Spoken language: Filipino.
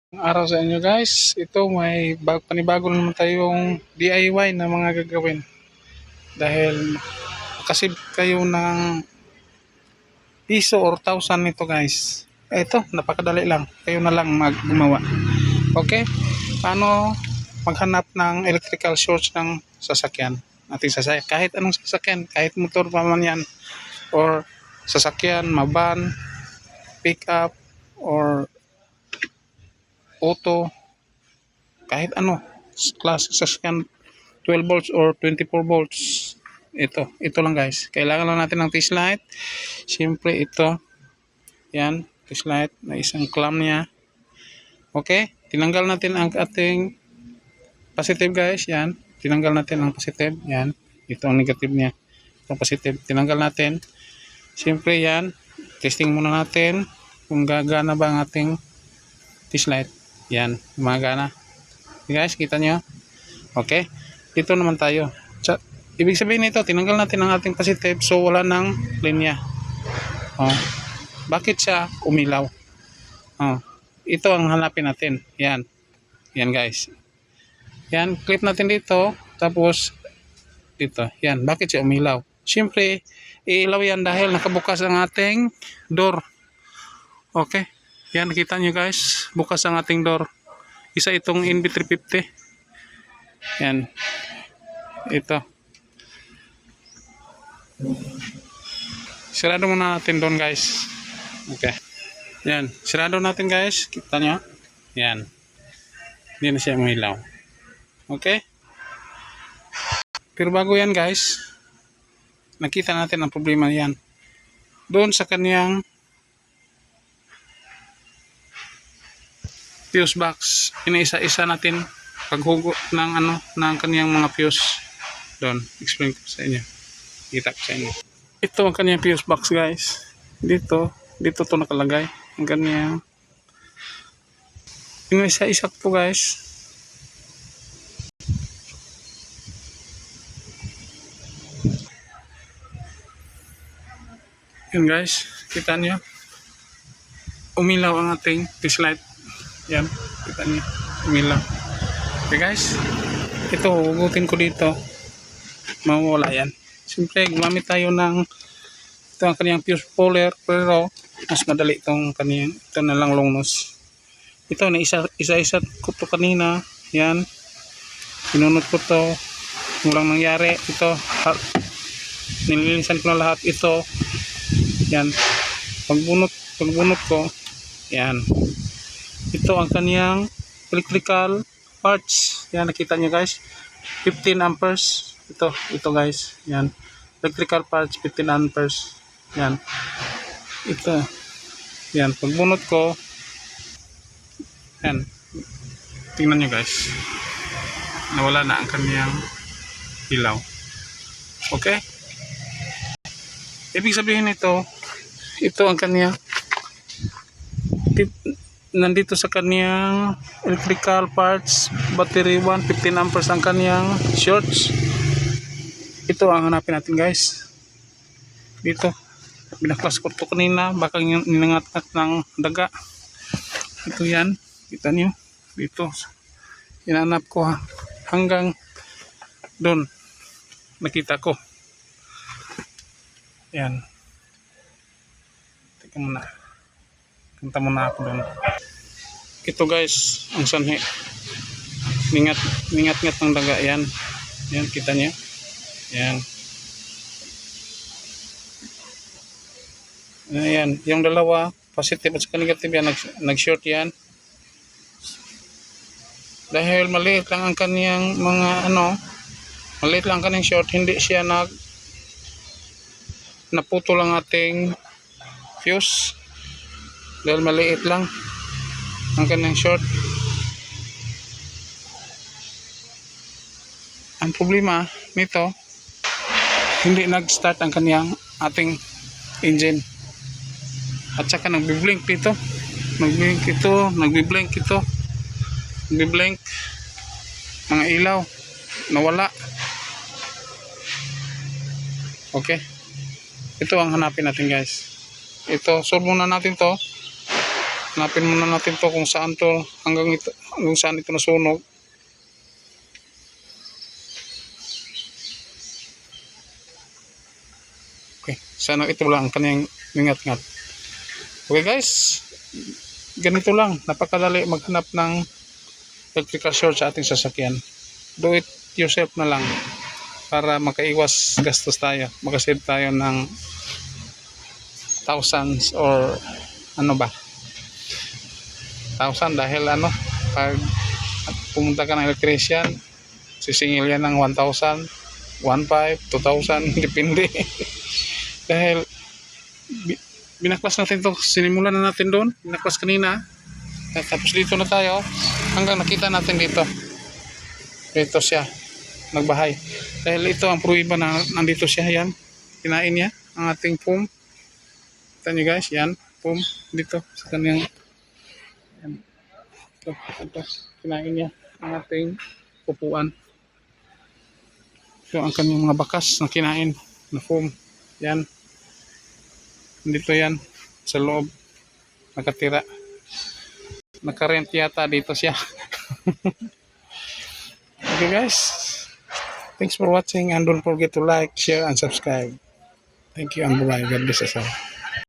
Araw sa inyo guys. Ito may panibago naman tayong DIY na mga gagawin. Dahil kasi kayo ng piso or thousand nito guys. Ito, napakadali lang. Kayo na lang maggumawa. Okay? Paano maghanap ng electrical source ng sasakyan? Ating sasakyan. Kahit anong sasakyan. Kahit motor pa man yan. Or sasakyan, maban, pick up, or auto, kahit ano klase sasakyan, 12 volts or 24 volts. Ito lang guys, kailangan lang natin ng test light. Siyempre ito, yan, test light na isang clamp niya. Okay, tinanggal natin ang ating positive guys. Yan, tinanggal natin ang positive. Yan, ito ang negative niya, ang positive, tinanggal natin. Siyempre yan, testing muna natin kung gagana ba ang ating test light. Yan, gumagana. Guys, kita nyo? Okay, dito naman tayo. Ibig sabihin nito, tinanggal natin ang ating positive, so wala nang linya. Bakit siya umilaw? Ito ang hanapin natin. Yan, yan guys. Yan, clip natin dito, tapos dito. Yan, bakit siya umilaw? Siyempre, iilaw yan dahil nakabukas ang ating door. Okay, yan, nakita nyo guys, bukas ang ating door. Isa itong NB350. Yan, ito. Sirado muna natin doon guys. Okay. Yan, sirado natin guys. Kita nyo? Yan. Hindi na siya mahilaw. Okay. Pero bago yan guys, nakita natin ang problema yan. Doon sa kanyang fuse box, iniisa-isa natin paghugot ng ng kanyang mga fuse. Doon, explain ko sa inyo. Kita ko sa inyo. Ito ang kanyang fuse box guys. Dito to nakalagay. Ang kanyang iniisa-isa po guys. Yan guys, kita niyo. Umilaw ang ating fuse light. Yan, kita niyo. Umilaw. Okay guys, ito hugutin ko dito. Mawawala yan. Siyempre, gumamit tayo ng ito ang kaniyang fuse puller, pero mas madali itong kaniyang, ito na lang long nose. Ito na isa-isa ko to kanina. Yan, pinunod ko to, walang nangyari. Ito, nilinisan ko na lahat ito. Yan, pagbunot ko, yan, ito ang kaniyang electrical parts. Yan, nakita nyo guys, 15 amperes. Ito guys, yan, electrical parts 15 amperes. Yan, ito, yan, pagbunot ko, yan, tingnan nyo guys, nawala na ang kaniyang ilaw. Okay, ibig sabihin ito ang kaniyang nandito sa kaniyang electrical parts, battery 1, 15 amperes ang kaniyang shorts. Ito ang hanapin natin guys. Dito, binaklas ko ito kanina, baka ninangat-ngat ng daga. Ito yan, kita nyo. Dito, hinanap ko hanggang doon, nakita ko. Yan. Teka muna. Punta muna ako doon. Ito guys, ang sanhi. Ningat-ngat ng daga. Yan. Yan, kita nyo. Yan. Ayan, yung dalawa, positive at saka negative yan, nag-short yan. Dahil maliit lang ang kaniyang mga maliit lang kaniyang short, hindi siya naputo lang ating fuse. Dahil maliit lang ang kaniyang short. Ang problema nito, hindi nag-start ang kaniyang ating engine. At saka nagbi-blink dito. Nagbi-blink ito. Nagbi-blink. Mga ilaw. Nawala. Okay. Ito ang hanapin natin guys. Ito, solve muna natin to. Hanapin muna natin to kung saan to, hanggang saan ito nasunog. Okay, sana ito lang ang kanyang ingat-ngat. Okay guys, ganito lang, napakadali maghanap ng electrical short sa ating sasakyan. Do it yourself na lang para makaiwas gastos tayo, makasave tayo ng thousands or ano ba, thousand, dahil pag pumunta ka ng electrician, sisingil yan ng 1,000, 1,500, 2,000 depende. Dahil binaklas natin to, sinimulan na natin doon, binaklas kanina, tapos dito na tayo hanggang nakita natin dito siya nagbahay. Dahil ito ang pruiba na nandito siya, yan, kinain niya ang ating foam. Kita nyo guys, yan, foam dito sa kanyang, yan, ito, kinain niya ang ating upuan. So ang kanyang mga bakas na kinain na foam, yan, dito yan sa loob nakatira, nakarent yata dito siya. Okay guys, thanks for watching and don't forget to like, share and subscribe. Thank you and bye. God bless us all.